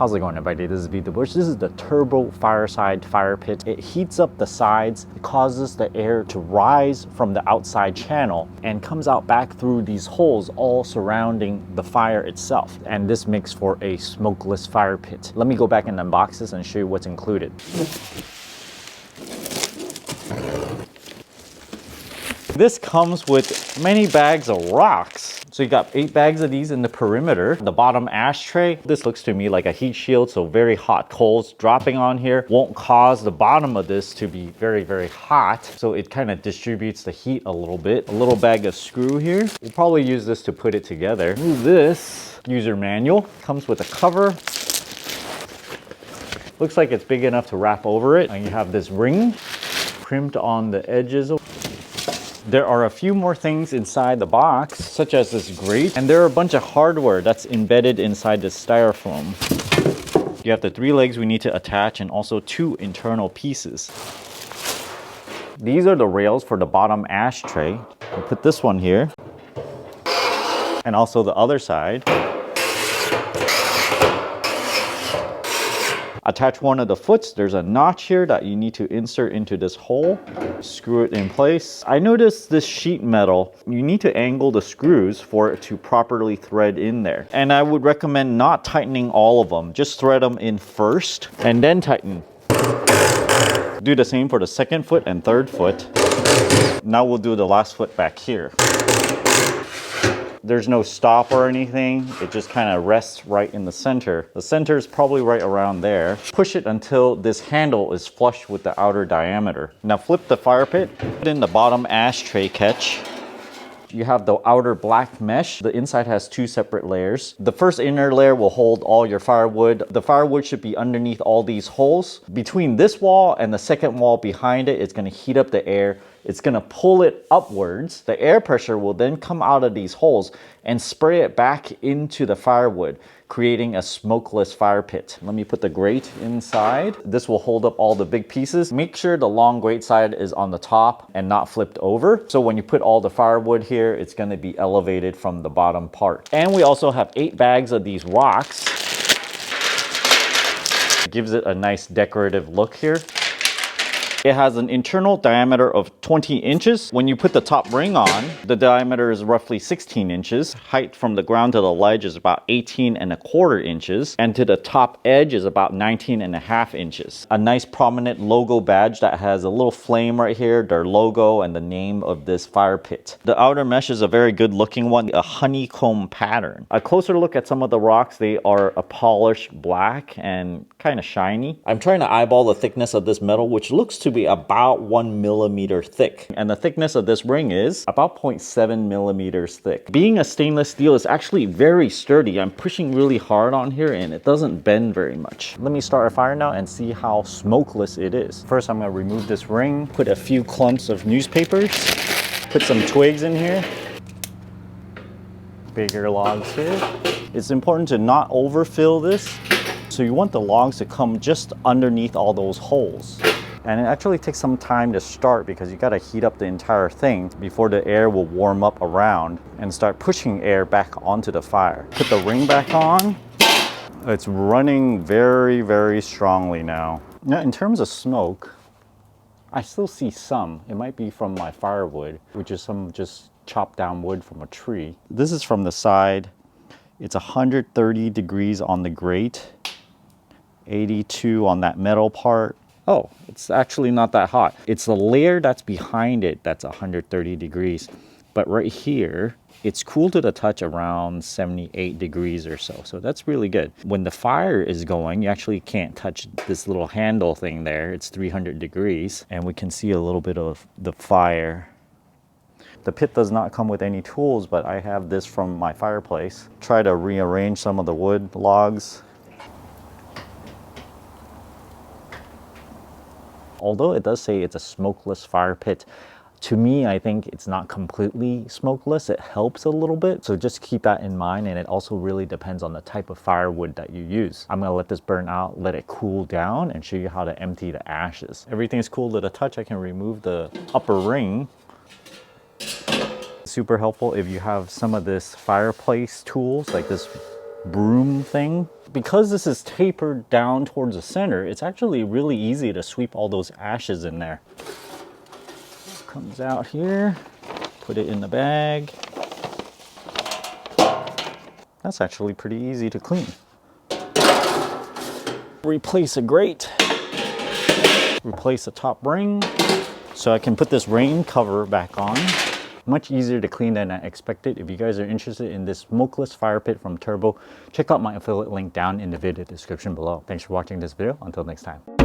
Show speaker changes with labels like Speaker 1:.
Speaker 1: How's it going, everybody? This is Vito Bush. This is the Turbro fireside fire pit. It heats up the sides, it causes the air to rise from the outside channel and comes out back through these holes all surrounding the fire itself. And this makes for a smokeless fire pit. Let me go back and unbox this and show you what's included. This comes with many bags of rocks. So you got 8 bags of these in the perimeter. The bottom ashtray, this looks to me like a heat shield, so very hot coals dropping on here won't cause the bottom of this to be very, very hot. So it kind of distributes the heat a little bit. A little bag of screw here. We'll probably use this to put it together. This user manual comes with a cover. Looks like it's big enough to wrap over it. And you have this ring crimped on the edges. There are a few more things inside the box, such as this grate, and there are a bunch of hardware that's embedded inside this styrofoam. You have the 3 legs we need to attach and also 2 internal pieces. These are the rails for the bottom ashtray. I'll put this one here, and also the other side. Attach one of the foots. There's a notch here that you need to insert into this hole. Screw it in place. I noticed this sheet metal, you need to angle the screws for it to properly thread in there. And I would recommend not tightening all of them. Just thread them in first and then tighten. Do the same for the second foot and third foot. Now we'll do the last foot back here. There's no stop or anything. It just kind of rests right in the center. The center is probably right around there. Push it until this handle is flush with the outer diameter. Now flip the fire pit. Put in the bottom ashtray catch. You have the outer black mesh. The inside has 2 separate layers. The first inner layer will hold all your firewood. The firewood should be underneath all these holes. Between this wall and the second wall behind it, it's going to heat up the air. It's going to pull it upwards. The air pressure will then come out of these holes and spray it back into the firewood, creating a smokeless fire pit. Let me put the grate inside. This will hold up all the big pieces. Make sure the long grate side is on the top and not flipped over. So when you put all the firewood here, it's going to be elevated from the bottom part. And we also have 8 bags of these rocks. It gives it a nice decorative look here. It has an internal diameter of 20 inches. When you put the top ring on, the diameter is roughly 16 inches. Height from the ground to the ledge is about 18¼ inches. And to the top edge is about 19½ inches. A nice prominent logo badge that has a little flame right here, their logo and the name of this fire pit. The outer mesh is a very good looking one, a honeycomb pattern. A closer look at some of the rocks, they are a polished black and kind of shiny. I'm trying to eyeball the thickness of this metal, which looks to be about 1 millimeter thick. And the thickness of this ring is about 0.7 millimeters thick. Being a stainless steel is actually very sturdy. I'm pushing really hard on here and it doesn't bend very much. Let me start a fire now and see how smokeless it is. First, I'm gonna remove this ring, put a few clumps of newspapers, put some twigs in here, bigger logs here. It's important to not overfill this. So you want the logs to come just underneath all those holes. And it actually takes some time to start because you got to heat up the entire thing before the air will warm up around and start pushing air back onto the fire. Put the ring back on. It's running very, very strongly now. Now, in terms of smoke, I still see some. It might be from my firewood, which is some just chopped down wood from a tree. This is from the side. It's 130 degrees on the grate, 82 on that metal part. Oh, it's actually not that hot. It's the layer that's behind it that's 130 degrees. But right here, it's cool to the touch around 78 degrees or so. So that's really good. When the fire is going, you actually can't touch this little handle thing there. It's 300 degrees. And we can see a little bit of the fire. The pit does not come with any tools, but I have this from my fireplace. Try to rearrange some of the wood logs. Although it does say it's a smokeless fire pit, to me, I think it's not completely smokeless. It helps a little bit. So just keep that in mind. And it also really depends on the type of firewood that you use. I'm gonna let this burn out, let it cool down, and show you how to empty the ashes. Everything's cool to the touch. I can remove the upper ring. Super helpful if you have some of this fireplace tools, like this broom thing. Because this is tapered down towards the center, it's actually really easy to sweep all those ashes in there. Comes out here, put it in the bag. That's actually pretty easy to clean. Replace a grate. Replace the top ring. So I can put this rain cover back on. Much easier to clean than I expected. If you guys are interested in this smokeless fire pit from Turbro, check out my affiliate link down in the video description below. Thanks for watching this video. Until next time.